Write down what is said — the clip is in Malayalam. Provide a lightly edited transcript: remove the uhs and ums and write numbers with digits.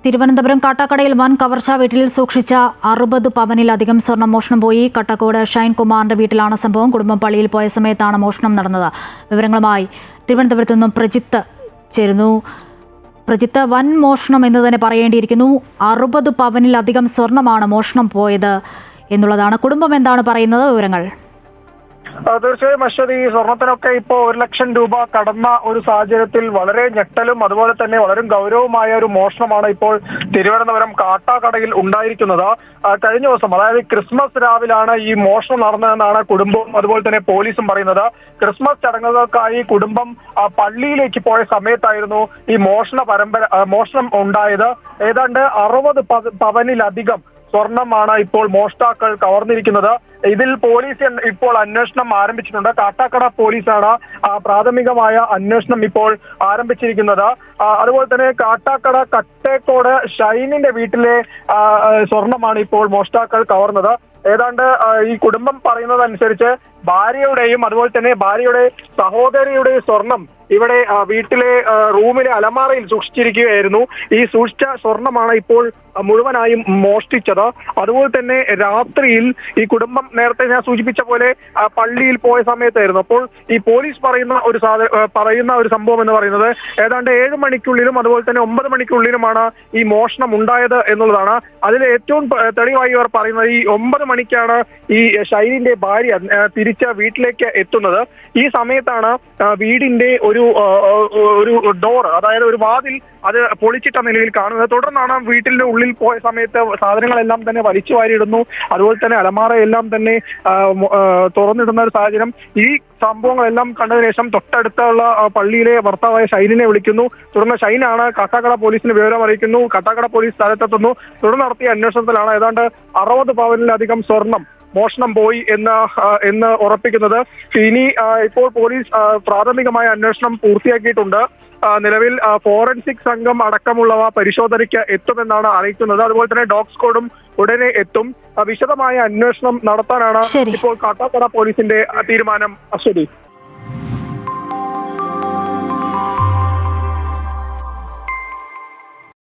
തിരുവനന്തപുരം കാട്ടാക്കടയിൽ വൻ കവർച്ച. വീട്ടിൽ സൂക്ഷിച്ച 60 പവനിലധികം സ്വർണം മോഷണം പോയി. കട്ടക്കോട് ഷൈൻകുമാറിന്റെ വീട്ടിലാണ് സംഭവം. കുടുംബം പള്ളിയിൽ പോയ സമയത്താണ് മോഷണം നടന്നത്. വിവരങ്ങളുമായി തിരുവനന്തപുരത്ത് നിന്നും പ്രജിത്ത് ചേരുന്നു. പ്രജിത്ത്, വൻ മോഷണം എന്ന് തന്നെ പറയേണ്ടിയിരിക്കുന്നു. 60 പവനിലധികം സ്വർണമാണ് മോഷണം പോയത് എന്നുള്ളതാണ്. കുടുംബം എന്താണ് പറയുന്നത്? വിവരങ്ങൾ. തീർച്ചയായും അശ്വതി, ഈ സ്വർണത്തിനൊക്കെ ഇപ്പോൾ 1 ലക്ഷം രൂപ കടന്ന ഒരു സാഹചര്യത്തിൽ വളരെ ഞെട്ടലും അതുപോലെ തന്നെ വളരെ ഗൗരവമായ ഒരു മോഷണമാണ് ഇപ്പോൾ തിരുവനന്തപുരം കാട്ടാക്കടയിൽ ഉണ്ടായിരിക്കുന്നത്. കഴിഞ്ഞ ദിവസം, അതായത് ക്രിസ്മസ് രാവിലാണ് ഈ മോഷണം നടന്നതെന്നാണ് കുടുംബവും അതുപോലെ തന്നെ പോലീസും പറയുന്നത്. ക്രിസ്മസ് ചടങ്ങുകൾക്കായി കുടുംബം പള്ളിയിലേക്ക് പോയ സമയത്തായിരുന്നു ഈ മോഷണം ഉണ്ടായത്. ഏതാണ്ട് 60 പവനിലധികം സ്വർണമാണ് ഇപ്പോൾ മോഷ്ടാക്കൾ കവർന്നിരിക്കുന്നത്. ഇതിൽ പോലീസ് ഇപ്പോൾ അന്വേഷണം ആരംഭിച്ചിട്ടുണ്ട്. കാട്ടാക്കട പോലീസാണ് പ്രാഥമികമായ അന്വേഷണം ഇപ്പോൾ ആരംഭിച്ചിരിക്കുന്നത്. അതുപോലെ തന്നെ കാട്ടാക്കട കട്ടേക്കോട് ഷൈനിന്റെ വീട്ടിലെ സ്വർണമാണ് ഇപ്പോൾ മോഷ്ടാക്കൾ കവർന്നത്. ഏതാണ്ട് ഈ കുടുംബം പറയുന്നതനുസരിച്ച് ഭാര്യയുടെയും അതുപോലെ തന്നെ ഭാര്യയുടെ സഹോദരിയുടെയും സ്വർണം ഇവിടെ വീട്ടിലെ റൂമിലെ അലമാറയിൽ സൂക്ഷിച്ചിരിക്കുകയായിരുന്നു. ഈ സൂക്ഷിച്ച സ്വർണമാണ് ഇപ്പോൾ മുഴുവനായും മോഷ്ടിച്ചത്. അതുപോലെ തന്നെ രാത്രിയിൽ ഈ കുടുംബം നേരത്തെ ഞാൻ സൂചിപ്പിച്ച പോലെ പള്ളിയിൽ പോയ സമയത്തായിരുന്നു. അപ്പോൾ ഈ പോലീസ് പറയുന്ന ഒരു സംഭവം എന്ന് പറയുന്നത് ഏതാണ്ട് 7 മണിക്കുള്ളിലും അതുപോലെ തന്നെ 9 മണിക്കുള്ളിലുമാണ് ഈ മോഷണം ഉണ്ടായത് എന്നുള്ളതാണ്. അതിൽ ഏറ്റവും തെളിവായി അവർ പറയുന്നത് ഈ 9 മണിക്കാണ് ഈ ഷൈനിന്റെ ഭാര്യ തിരിച്ച് വീട്ടിലേക്ക് എത്തുന്നത്. ഈ സമയത്താണ് വീടിന്റെ ഒരു ഡോർ, അതായത് ഒരു വാതിൽ, അത് പൊളിച്ചിട്ട നിലയിൽ കാണുന്നത്. തുടർന്നാണ് വീട്ടിന്റെ ഉള്ളിൽ പോയ സമയത്ത് സാധനങ്ങളെല്ലാം തന്നെ വലിച്ചു വാരിയിടുന്നു. അതുപോലെ തന്നെ അലമാറയെല്ലാം തന്നെ തുറന്നിടുന്ന ഒരു സാഹചര്യം. ഈ സംഭവങ്ങളെല്ലാം കണ്ടതിനു ശേഷം തൊട്ടടുത്തുള്ള പള്ളിയിലെ ഭർത്താവായ ഷൈനിനെ വിളിക്കുന്നു. തുടർന്ന് ഷൈനാണ് കാട്ടാക്കട പോലീസിന് വിവരം അറിയിക്കുന്നു. കാട്ടാക്കട പോലീസ് സ്ഥലത്തെത്തുന്നു. തുടർന്ന് നടത്തിയ അന്വേഷണത്തിലാണ് ഏതാണ്ട് 60 പവനിലധികം സ്വർണം മോഷണം പോയി എന്ന് ഉറപ്പിക്കുന്നത്. ഇനി ഇപ്പോൾ പോലീസ് പ്രാഥമികമായ അന്വേഷണം പൂർത്തിയാക്കിയിട്ടുണ്ട്. നിലവിൽ ഫോറൻസിക് സംഘം അടക്കമുള്ളവ പരിശോധനയ്ക്ക് എത്തുമെന്നാണ് അറിയിക്കുന്നത്. അതുപോലെ തന്നെ ഡോഗ് സ്ക്വാഡും ഉടനെ എത്തും. വിശദമായ അന്വേഷണം നടത്താനാണ് ഇപ്പോൾ കാട്ടാക്കട പോലീസിന്റെ തീരുമാനം. അശ്വതി.